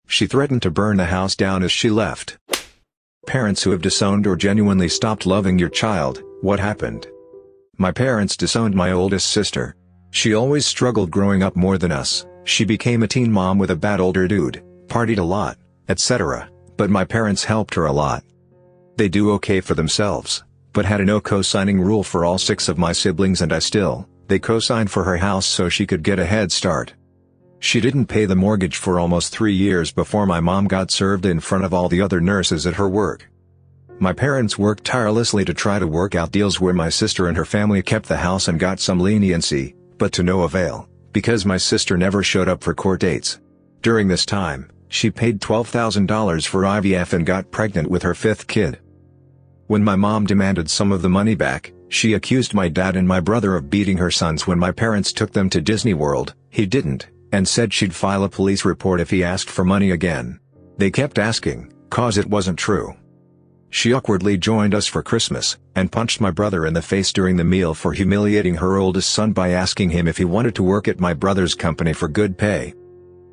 She threatened to burn the house down as she left. Parents who have disowned or genuinely stopped loving your child, what happened? My parents disowned my oldest sister. She always struggled growing up more than us. She became a teen mom with a bad older dude, partied a lot, etc., but my parents helped her a lot. They do okay for themselves, but had a no co-signing rule for all 6 of my siblings, and they co-signed for her house so she could get a head start. She didn't pay the mortgage for almost 3 years before my mom got served in front of all the other nurses at her work. My parents worked tirelessly to try to work out deals where my sister and her family kept the house and got some leniency, but to no avail, because my sister never showed up for court dates. During this time, she paid $12,000 for IVF and got pregnant with her 5th kid. When my mom demanded some of the money back, she accused my dad and my brother of beating her sons when my parents took them to Disney World. He didn't, and said she'd file a police report if he asked for money again. They kept asking, cause it wasn't true. She awkwardly joined us for Christmas, and punched my brother in the face during the meal for humiliating her oldest son by asking him if he wanted to work at my brother's company for good pay.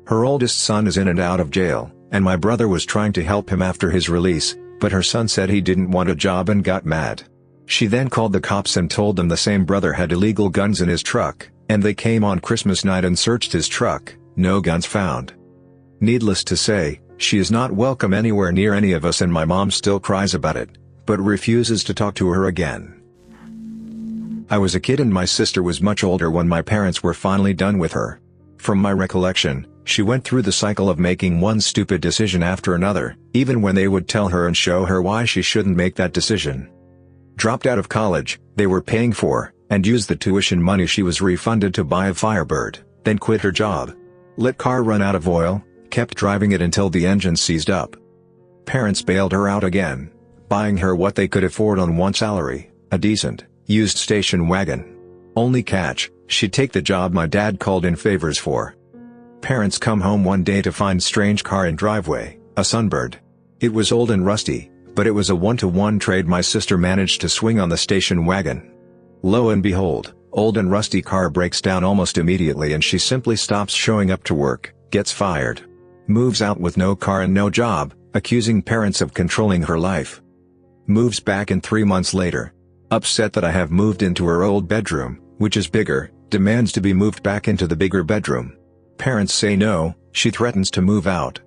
Her oldest son is in and out of jail, and my brother was trying to help him after his release, but her son said he didn't want a job and got mad. She then called the cops and told them the same brother had illegal guns in his truck, and they came on Christmas night and searched his truck. No guns found. Needless to say, she is not welcome anywhere near any of us, and my mom still cries about it, but refuses to talk to her again. I was a kid and my sister was much older when my parents were finally done with her. From my recollection, she went through the cycle of making one stupid decision after another, even when they would tell her and show her why she shouldn't make that decision. Dropped out of college, they were paying for, and used the tuition money she was refunded to buy a Firebird, then quit her job. Let car run out of oil, kept driving it until the engine seized up. Parents bailed her out again, buying her what they could afford on one salary, a decent, used station wagon. Only catch, she'd take the job my dad called in favors for. Parents come home one day to find strange car in driveway, a Sunbird. It was old and rusty, but it was a 1-to-1 trade my sister managed to swing on the station wagon. Lo and behold, old and rusty car breaks down almost immediately and she simply stops showing up to work, gets fired. Moves out with no car and no job, accusing parents of controlling her life. Moves back in 3 months later. Upset that I have moved into her old bedroom, which is bigger, demands to be moved back into the bigger bedroom. Parents say no, she threatens to move out.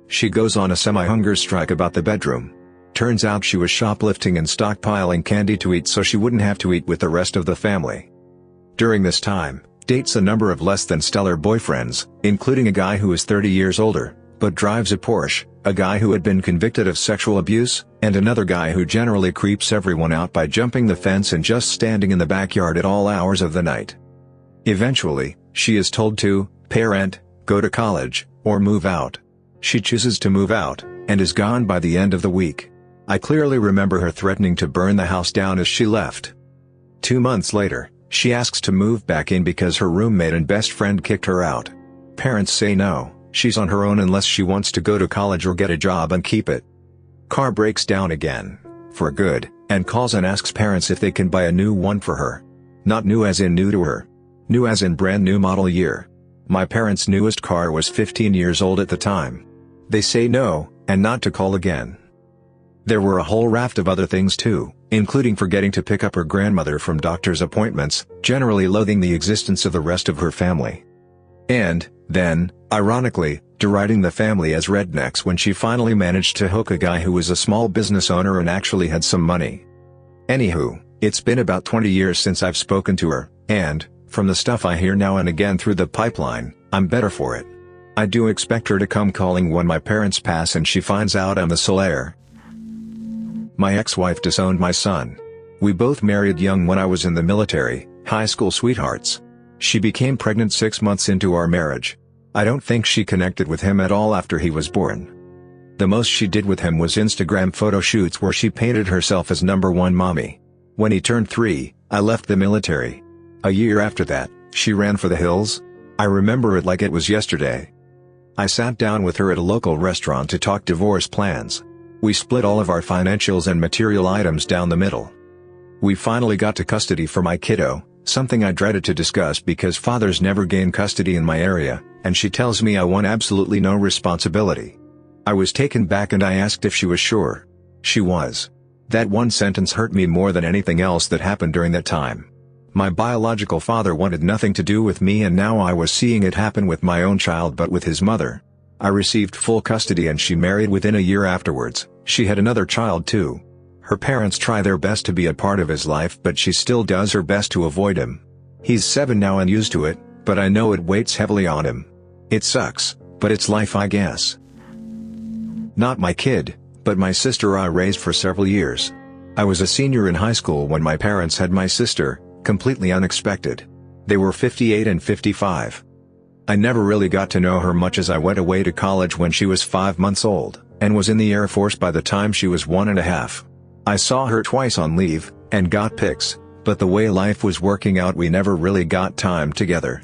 She goes on a semi-hunger strike about the bedroom. Turns out she was shoplifting and stockpiling candy to eat so she wouldn't have to eat with the rest of the family. During this time, dates a number of less than stellar boyfriends, including a guy who is 30 years older, but drives a Porsche, a guy who had been convicted of sexual abuse, and another guy who generally creeps everyone out by jumping the fence and just standing in the backyard at all hours of the night. Eventually, she is told to pay rent, go to college, or move out. She chooses to move out, and is gone by the end of the week. I clearly remember her threatening to burn the house down as she left. 2 months later, she asks to move back in because her roommate and best friend kicked her out. Parents say no, she's on her own unless she wants to go to college or get a job and keep it. Car breaks down again, for good, and calls and asks parents if they can buy a new one for her. Not new as in new to her. New as in brand new model year. My parents' newest car was 15 years old at the time. They say no, and not to call again. There were a whole raft of other things too, including forgetting to pick up her grandmother from doctor's appointments, generally loathing the existence of the rest of her family. And, then, ironically, deriding the family as rednecks when she finally managed to hook a guy who was a small business owner and actually had some money. Anywho, it's been about 20 years since I've spoken to her, and, from the stuff I hear now and again through the pipeline, I'm better for it. I do expect her to come calling when my parents pass and she finds out I'm the sole heir. My ex-wife disowned my son. We both married young when I was in the military, high school sweethearts. She became pregnant 6 months into our marriage. I don't think she connected with him at all after he was born. The most she did with him was Instagram photo shoots where she painted herself as #1 mommy. When he turned 3, I left the military. A year after that, she ran for the hills. I remember it like it was yesterday. I sat down with her at a local restaurant to talk divorce plans. We split all of our financials and material items down the middle. We finally got to custody for my kiddo, something I dreaded to discuss because fathers never gain custody in my area, and she tells me I want absolutely no responsibility. I was taken back and I asked if she was sure. She was. That one sentence hurt me more than anything else that happened during that time. My biological father wanted nothing to do with me, and now I was seeing it happen with my own child but with his mother. I received full custody and she married within a year afterwards. She had another child too. Her parents try their best to be a part of his life, but she still does her best to avoid him. He's 7 now and used to it, but I know it weighs heavily on him. It sucks, but it's life, I guess. Not my kid, but my sister I raised for several years. I was a senior in high school when my parents had my sister, completely unexpected. They were 58 and 55. I never really got to know her much as I went away to college when she was 5 months old, and was in the Air Force by the time she was 1.5. I saw her twice on leave, and got pics, but the way life was working out we never really got time together.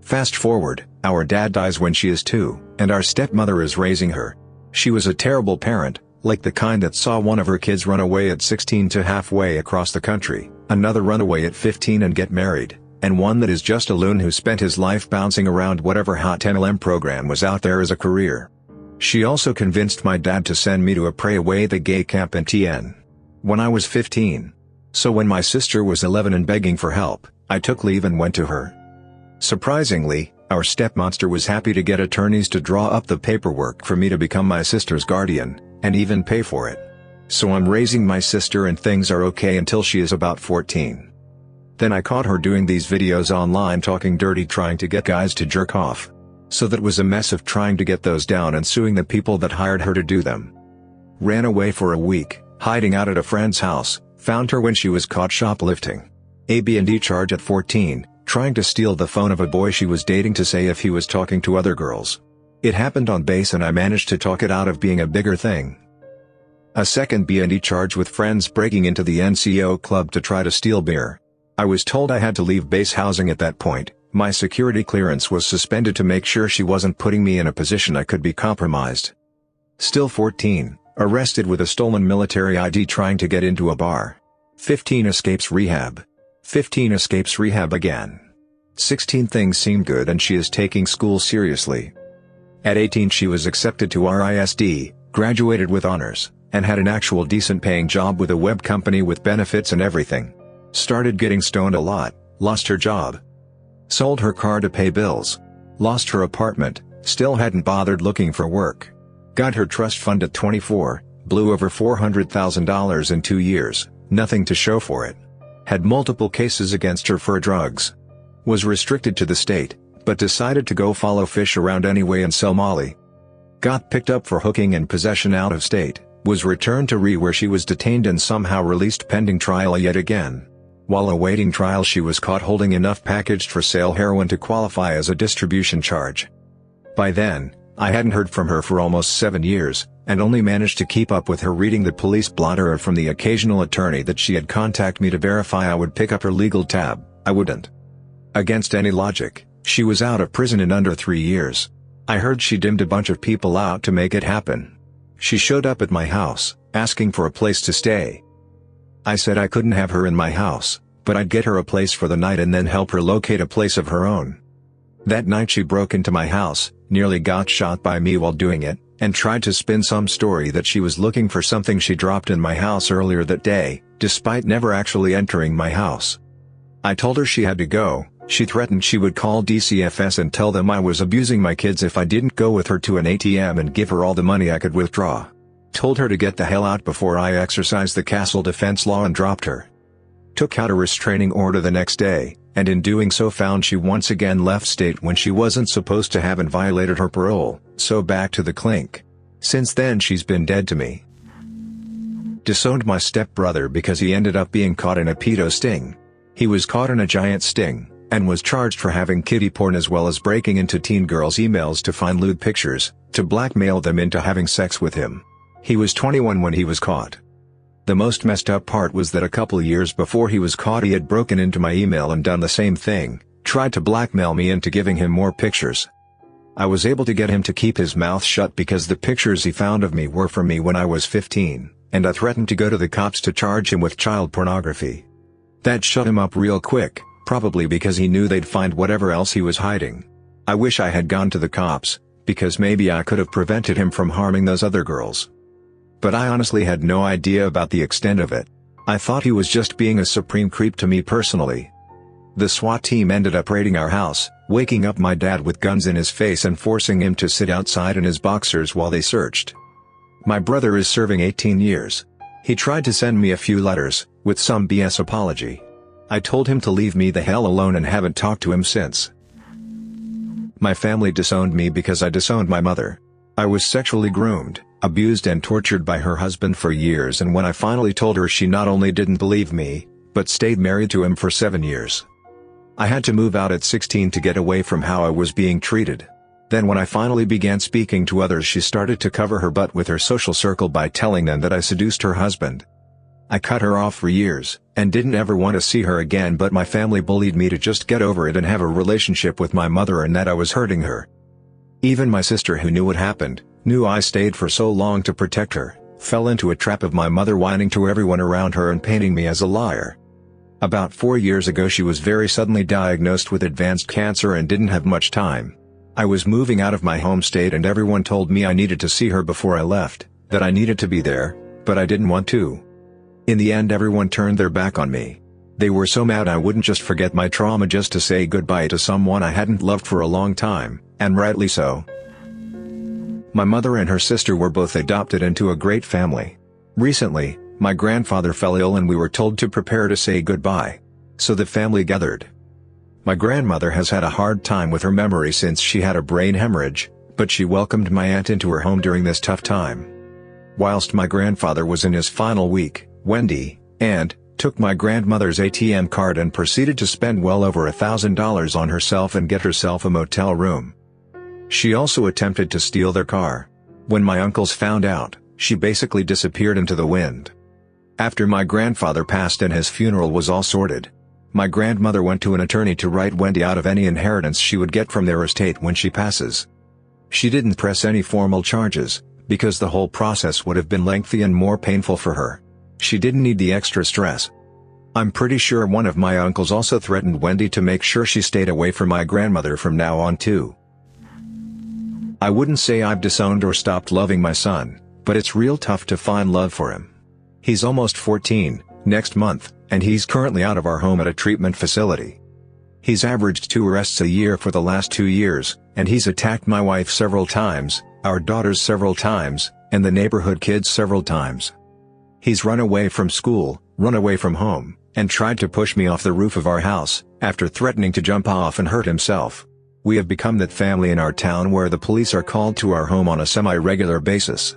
Fast forward, our dad dies when she is 2, and our stepmother is raising her. She was a terrible parent, like the kind that saw one of her kids run away at 16 to halfway across the country, another run away at 15 and get married, and one that is just a loon who spent his life bouncing around whatever hot MLM program was out there as a career. She also convinced my dad to send me to a Pray Away the Gay camp in TN. When I was 15. So when my sister was 11 and begging for help, I took leave and went to her. Surprisingly, our stepmonster was happy to get attorneys to draw up the paperwork for me to become my sister's guardian, and even pay for it. So I'm raising my sister and things are okay until she is about 14. Then I caught her doing these videos online talking dirty, trying to get guys to jerk off. So that was a mess of trying to get those down and suing the people that hired her to do them. Ran away for a week, hiding out at a friend's house, found her when she was caught shoplifting. ABD charge at 14, trying to steal the phone of a boy she was dating to say if he was talking to other girls. It happened on base and I managed to talk it out of being a bigger thing. A second B&E charge with friends breaking into the NCO club to try to steal beer. I was told I had to leave base housing at that point. My security clearance was suspended to make sure she wasn't putting me in a position I could be compromised. Still 14, arrested with a stolen military ID trying to get into a bar. 15 escapes rehab. 15 escapes rehab again. 16 things seem good and she is taking school seriously. At 18 she was accepted to RISD, graduated with honors, and had an actual decent paying job with a web company with benefits and everything. Started getting stoned a lot, lost her job. Sold her car to pay bills. Lost her apartment, still hadn't bothered looking for work. Got her trust fund at 24, blew over $400,000 in 2 years, nothing to show for it. Had multiple cases against her for drugs. Was restricted to the state, but decided to go follow fish around anyway and sell Molly. Got picked up for hooking and possession out of state, was returned to where she was detained and somehow released pending trial yet again. While awaiting trial she was caught holding enough packaged for sale heroin to qualify as a distribution charge. By then, I hadn't heard from her for almost 7 years, and only managed to keep up with her reading the police blotter from the occasional attorney that she had contacted me to verify I would pick up her legal tab. I wouldn't. Against any logic, she was out of prison in under 3 years. I heard she dimmed a bunch of people out to make it happen. She showed up at my house, asking for a place to stay. I said I couldn't have her in my house, but I'd get her a place for the night and then help her locate a place of her own. That night she broke into my house, nearly got shot by me while doing it, and tried to spin some story that she was looking for something she dropped in my house earlier that day, despite never actually entering my house. I told her she had to go. She threatened she would call DCFS and tell them I was abusing my kids if I didn't go with her to an ATM and give her all the money I could withdraw. Told her to get the hell out before I exercised the castle defense law and dropped her. Took out a restraining order the next day, and in doing so found she once again left state when she wasn't supposed to have and violated her parole, so back to the clink. Since then she's been dead to me. Disowned my stepbrother because he ended up being caught in a pedo sting. He was caught in a giant sting, and was charged for having kiddie porn as well as breaking into teen girls' emails to find lewd pictures, to blackmail them into having sex with him. He was 21 when he was caught. The most messed up part was that a couple years before he was caught he had broken into my email and done the same thing, tried to blackmail me into giving him more pictures. I was able to get him to keep his mouth shut because the pictures he found of me were from me when I was 15, and I threatened to go to the cops to charge him with child pornography. That shut him up real quick, Probably because he knew they'd find whatever else he was hiding. I wish I had gone to the cops, because maybe I could have prevented him from harming those other girls. But I honestly had no idea about the extent of it. I thought he was just being a supreme creep to me personally. The SWAT team ended up raiding our house, waking up my dad with guns in his face and forcing him to sit outside in his boxers while they searched. My brother is serving 18 years. He tried to send me a few letters, with some BS apology. I told him to leave me the hell alone and haven't talked to him since. My family disowned me because I disowned my mother. I was sexually groomed, abused and tortured by her husband for years, and when I finally told her, she not only didn't believe me, but stayed married to him for 7 years. I had to move out at 16 to get away from how I was being treated. Then when I finally began speaking to others, she started to cover her butt with her social circle by telling them that I seduced her husband. I cut her off for years, and didn't ever want to see her again, but my family bullied me to just get over it and have a relationship with my mother, and that I was hurting her. Even my sister, who knew what happened, knew I stayed for so long to protect her, fell into a trap of my mother whining to everyone around her and painting me as a liar. About 4 years ago, she was very suddenly diagnosed with advanced cancer and didn't have much time. I was moving out of my home state and everyone told me I needed to see her before I left, that I needed to be there, but I didn't want to. In the end, everyone turned their back on me. They were so mad I wouldn't just forget my trauma just to say goodbye to someone I hadn't loved for a long time, and rightly so. My mother and her sister were both adopted into a great family. Recently, my grandfather fell ill and we were told to prepare to say goodbye. So the family gathered. My grandmother has had a hard time with her memory since she had a brain hemorrhage, but she welcomed my aunt into her home during this tough time. Whilst my grandfather was in his final week, Wendy, aunt, took my grandmother's ATM card and proceeded to spend well over $1,000 on herself and get herself a motel room. She also attempted to steal their car. When my uncles found out, she basically disappeared into the wind. After my grandfather passed and his funeral was all sorted, my grandmother went to an attorney to write Wendy out of any inheritance she would get from their estate when she passes. She didn't press any formal charges, because the whole process would have been lengthy and more painful for her. She didn't need the extra stress. I'm pretty sure one of my uncles also threatened Wendy to make sure she stayed away from my grandmother from now on too. I wouldn't say I've disowned or stopped loving my son, but it's real tough to find love for him. He's almost 14, next month, and he's currently out of our home at a treatment facility. He's averaged 2 arrests a year for the last 2 years, and he's attacked my wife several times, our daughters several times, and the neighborhood kids several times. He's run away from school, run away from home, and tried to push me off the roof of our house, after threatening to jump off and hurt himself. We have become that family in our town where the police are called to our home on a semi-regular basis.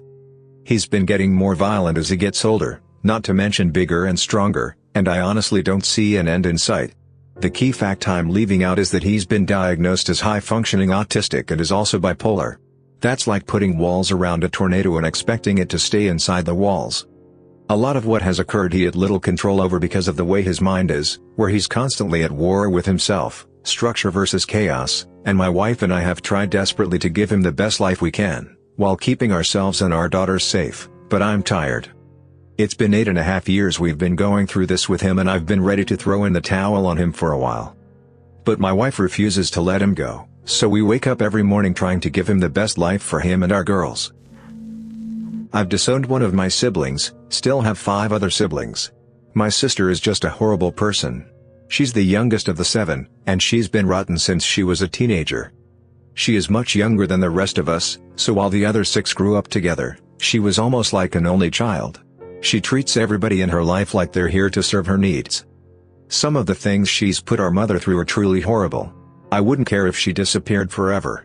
He's been getting more violent as he gets older, not to mention bigger and stronger, and I honestly don't see an end in sight. The key fact I'm leaving out is that he's been diagnosed as high-functioning autistic and is also bipolar. That's like putting walls around a tornado and expecting it to stay inside the walls. A lot of what has occurred he had little control over because of the way his mind is, where he's constantly at war with himself, structure versus chaos, and my wife and I have tried desperately to give him the best life we can, while keeping ourselves and our daughters safe, but I'm tired. It's been 8.5 years we've been going through this with him, and I've been ready to throw in the towel on him for a while. But my wife refuses to let him go, so we wake up every morning trying to give him the best life for him and our girls. I've disowned one of my siblings, still have 5 other siblings. My sister is just a horrible person. She's the youngest of the 7, and she's been rotten since she was a teenager. She is much younger than the rest of us, so while the other 6 grew up together, she was almost like an only child. She treats everybody in her life like they're here to serve her needs. Some of the things she's put our mother through are truly horrible. I wouldn't care if she disappeared forever.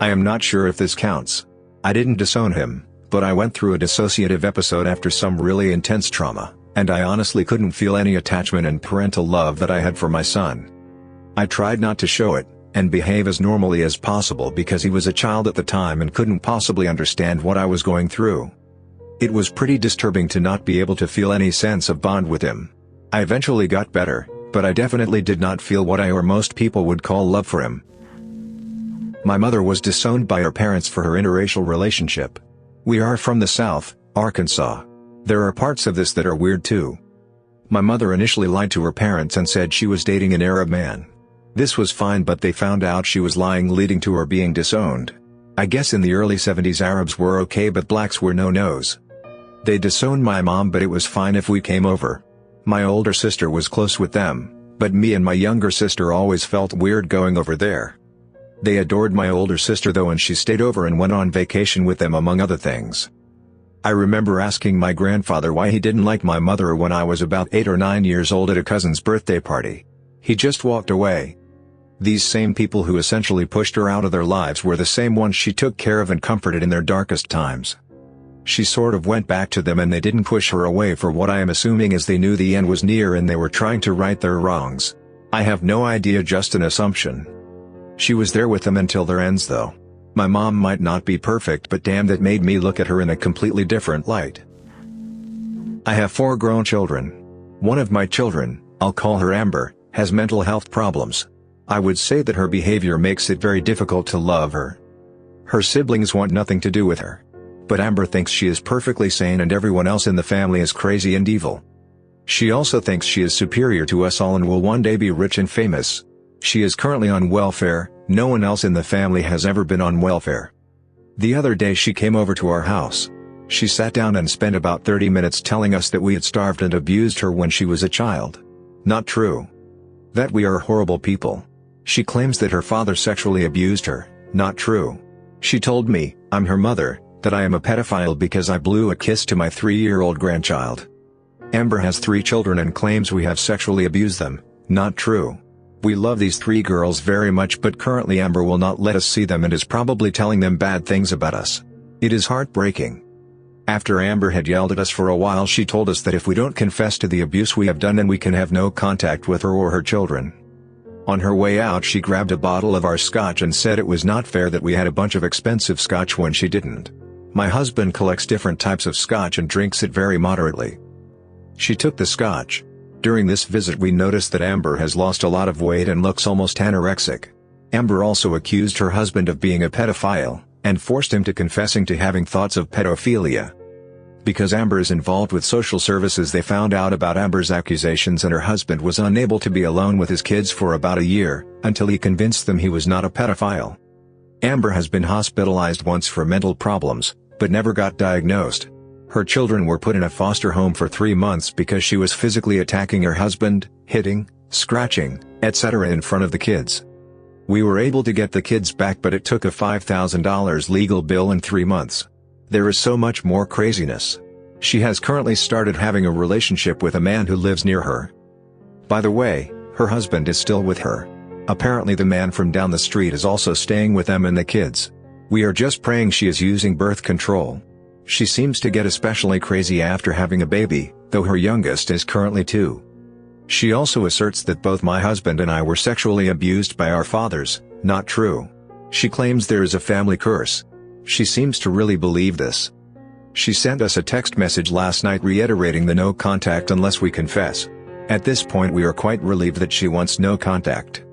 I am not sure if this counts. I didn't disown him, but I went through a dissociative episode after some really intense trauma, and I honestly couldn't feel any attachment and parental love that I had for my son. I tried not to show it, and behave as normally as possible because he was a child at the time and couldn't possibly understand what I was going through. It was pretty disturbing to not be able to feel any sense of bond with him. I eventually got better, but I definitely did not feel what I or most people would call love for him. My mother was disowned by her parents for her interracial relationship. We are from the South, Arkansas. There are parts of this that are weird too. My mother initially lied to her parents and said she was dating an Arab man. This was fine, but they found out she was lying, leading to her being disowned. I guess in the early 70s Arabs were okay but blacks were no-nos. They disowned my mom, but it was fine if we came over. My older sister was close with them, but me and my younger sister always felt weird going over there. They adored my older sister though, and she stayed over and went on vacation with them among other things. I remember asking my grandfather why he didn't like my mother when I was about 8 or 9 years old at a cousin's birthday party. He just walked away. These same people who essentially pushed her out of their lives were the same ones she took care of and comforted in their darkest times. She sort of went back to them and they didn't push her away for what I am assuming is they knew the end was near and they were trying to right their wrongs. I have no idea, just an assumption. She was there with them until their ends though. My mom might not be perfect, but damn, that made me look at her in a completely different light. I have 4 grown children. One of my children, I'll call her Amber, has mental health problems. I would say that her behavior makes it very difficult to love her. Her siblings want nothing to do with her. But Amber thinks she is perfectly sane and everyone else in the family is crazy and evil. She also thinks she is superior to us all and will one day be rich and famous. She is currently on welfare. No one else in the family has ever been on welfare. The other day she came over to our house. She sat down and spent about 30 minutes telling us that we had starved and abused her when she was a child. Not true. That we are horrible people. She claims that her father sexually abused her. Not true. She told me, I'm her mother, that I am a pedophile because I blew a kiss to my 3-year-old grandchild. Amber has 3 children and claims we have sexually abused them. Not true. We love these 3 girls very much, but currently Amber will not let us see them and is probably telling them bad things about us. It is heartbreaking. After Amber had yelled at us for a while, she told us that if we don't confess to the abuse we have done, then we can have no contact with her or her children. On her way out she grabbed a bottle of our scotch and said it was not fair that we had a bunch of expensive scotch when she didn't. My husband collects different types of scotch and drinks it very moderately. She took the scotch. During this visit we noticed that Amber has lost a lot of weight and looks almost anorexic. Amber also accused her husband of being a pedophile, and forced him to confessing to having thoughts of pedophilia. Because Amber is involved with social services, they found out about Amber's accusations and her husband was unable to be alone with his kids for about a year, until he convinced them he was not a pedophile. Amber has been hospitalized once for mental problems, but never got diagnosed. Her children were put in a foster home for 3 months because she was physically attacking her husband, hitting, scratching, etc. in front of the kids. We were able to get the kids back, but it took a $5,000 legal bill in 3 months. There is so much more craziness. She has currently started having a relationship with a man who lives near her. By the way, her husband is still with her. Apparently the man from down the street is also staying with them and the kids. We are just praying she is using birth control. She seems to get especially crazy after having a baby, though her youngest is currently 2. She also asserts that both my husband and I were sexually abused by our fathers. Not true. She claims there is a family curse. She seems to really believe this. She sent us a text message last night reiterating the no contact unless we confess. At this point we are quite relieved that she wants no contact.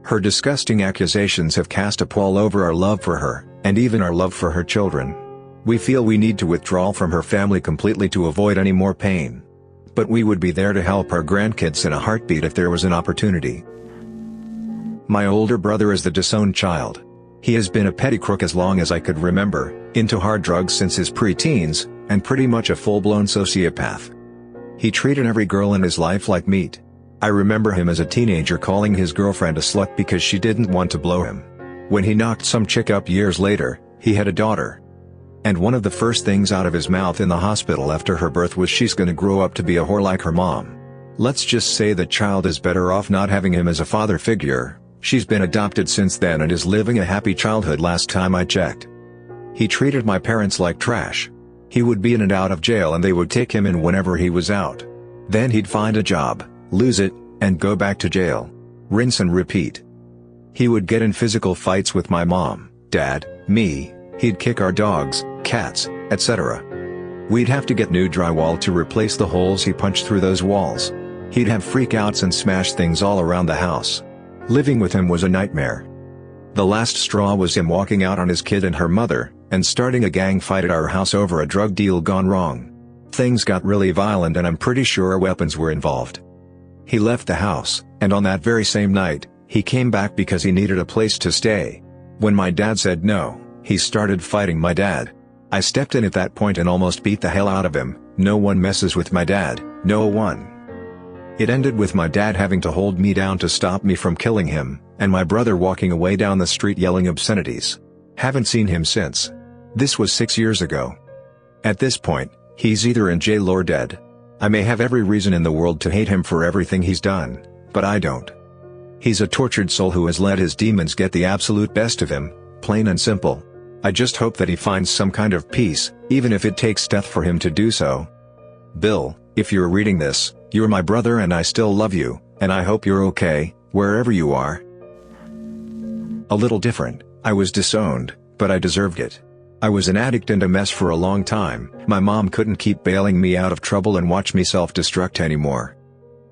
Her disgusting accusations have cast a pall over our love for her, and even our love for her children. We feel we need to withdraw from her family completely to avoid any more pain. But we would be there to help our grandkids in a heartbeat if there was an opportunity. My older brother is the disowned child. He has been a petty crook as long as I could remember, into hard drugs since his pre-teens, and pretty much a full-blown sociopath. He treated every girl in his life like meat. I remember him as a teenager calling his girlfriend a slut because she didn't want to blow him. When he knocked some chick up years later, he had a daughter. And one of the first things out of his mouth in the hospital after her birth was she's gonna grow up to be a whore like her mom. Let's just say the child is better off not having him as a father figure. She's been adopted since then and is living a happy childhood last time I checked. He treated my parents like trash. He would be in and out of jail and they would take him in whenever he was out. Then he'd find a job, lose it, and go back to jail. Rinse and repeat. He would get in physical fights with my mom, dad, me. He'd kick our dogs, cats, etc. We'd have to get new drywall to replace the holes he punched through those walls. He'd have freakouts and smash things all around the house. Living with him was a nightmare. The last straw was him walking out on his kid and her mother, and starting a gang fight at our house over a drug deal gone wrong. Things got really violent and I'm pretty sure weapons were involved. He left the house, and on that very same night, he came back because he needed a place to stay. When my dad said no, he started fighting my dad. I stepped in at that point and almost beat the hell out of him. No one messes with my dad, no one. It ended with my dad having to hold me down to stop me from killing him, and my brother walking away down the street yelling obscenities. Haven't seen him since. This was 6 years ago. At this point, he's either in jail or dead. I may have every reason in the world to hate him for everything he's done, but I don't. He's a tortured soul who has let his demons get the absolute best of him, plain and simple. I just hope that he finds some kind of peace, even if it takes death for him to do so. Bill, if you're reading this, you're my brother and I still love you, and I hope you're okay, wherever you are. A little different, I was disowned, but I deserved it. I was an addict and a mess for a long time. My mom couldn't keep bailing me out of trouble and watch me self-destruct anymore.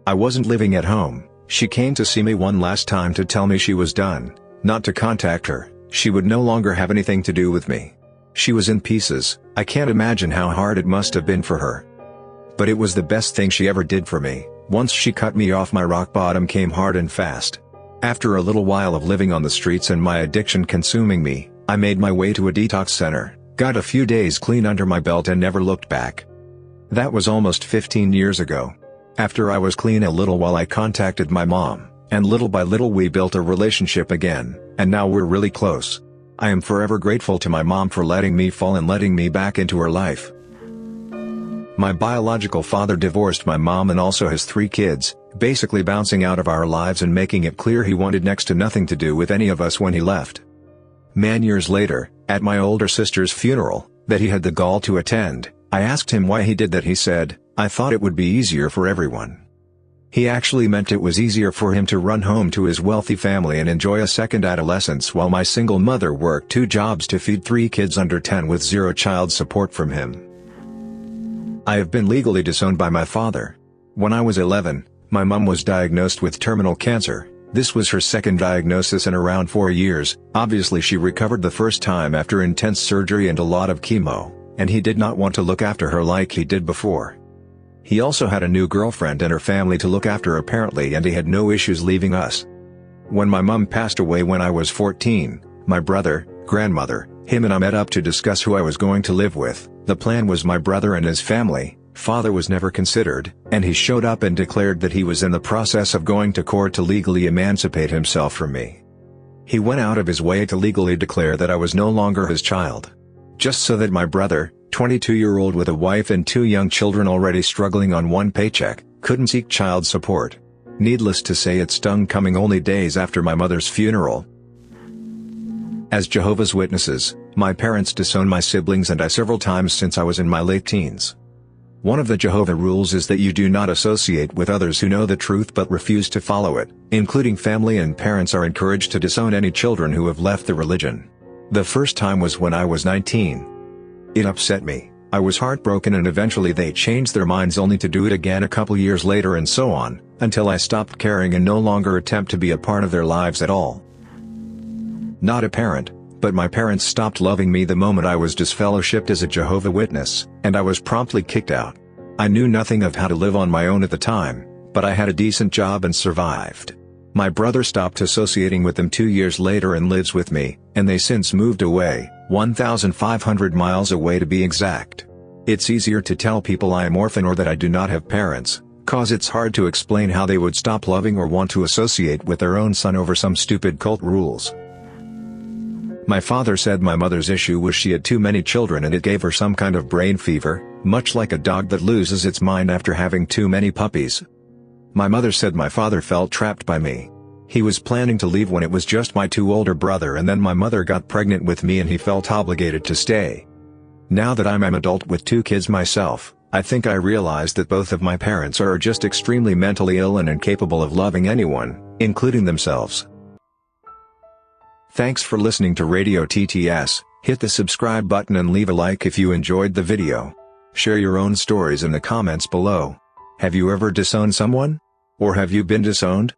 I wasn't living at home. She came to see me one last time to tell me she was done, not to contact her. She would no longer have anything to do with me. She was in pieces. I can't imagine how hard it must have been for her. But it was the best thing she ever did for me. Once she cut me off, my rock bottom came hard and fast. After a little while of living on the streets and my addiction consuming me, I made my way to a detox center, got a few days clean under my belt and never looked back. That was almost 15 years ago. After I was clean a little while, I contacted my mom, and little by little we built a relationship again, and now we're really close. I am forever grateful to my mom for letting me fall and letting me back into her life. My biological father divorced my mom and also has 3 kids, basically bouncing out of our lives and making it clear he wanted next to nothing to do with any of us when he left. Man, years later, at my older sister's funeral, that he had the gall to attend, I asked him why he did that. He said, "I thought it would be easier for everyone." He actually meant it was easier for him to run home to his wealthy family and enjoy a second adolescence while my single mother worked 2 jobs to feed 3 kids under 10 with 0 child support from him. I have been legally disowned by my father. When I was 11, my mom was diagnosed with terminal cancer. This was her second diagnosis in around 4 years. Obviously she recovered the first time after intense surgery and a lot of chemo, and he did not want to look after her like he did before. He also had a new girlfriend and her family to look after apparently, and he had no issues leaving us. When my mom passed away when I was 14, my brother, grandmother, him and I met up to discuss who I was going to live with. The plan was my brother and his family. Father was never considered, and he showed up and declared that he was in the process of going to court to legally emancipate himself from me. He went out of his way to legally declare that I was no longer his child. Just so that my brother, 22-year-old with a wife and 2 young children already struggling on 1 paycheck, couldn't seek child support. Needless to say, it stung, coming only days after my mother's funeral. As Jehovah's Witnesses, my parents disowned my siblings and I several times since I was in my late teens. One of the Jehovah rules is that you do not associate with others who know the truth but refuse to follow it, including family, and parents are encouraged to disown any children who have left the religion. The first time was when I was 19. It upset me, I was heartbroken, and eventually they changed their minds only to do it again a couple years later, and so on, until I stopped caring and no longer attempt to be a part of their lives at all. Not a parent, but my parents stopped loving me the moment I was disfellowshipped as a Jehovah Witness, and I was promptly kicked out. I knew nothing of how to live on my own at the time, but I had a decent job and survived. My brother stopped associating with them 2 years later and lives with me, and they since moved away, 1,500 miles away to be exact. It's easier to tell people I am orphan or that I do not have parents, cause it's hard to explain how they would stop loving or want to associate with their own son over some stupid cult rules. My father said my mother's issue was she had too many children and it gave her some kind of brain fever, much like a dog that loses its mind after having too many puppies. My mother said my father felt trapped by me. He was planning to leave when it was just my 2 older brother, and then my mother got pregnant with me and he felt obligated to stay. Now that I'm an adult with 2 kids myself, I think I realized that both of my parents are just extremely mentally ill and incapable of loving anyone, including themselves. Thanks for listening to Radio TTS. Hit the subscribe button and leave a like if you enjoyed the video. Share your own stories in the comments below. Have you ever disowned someone? Or have you been disowned?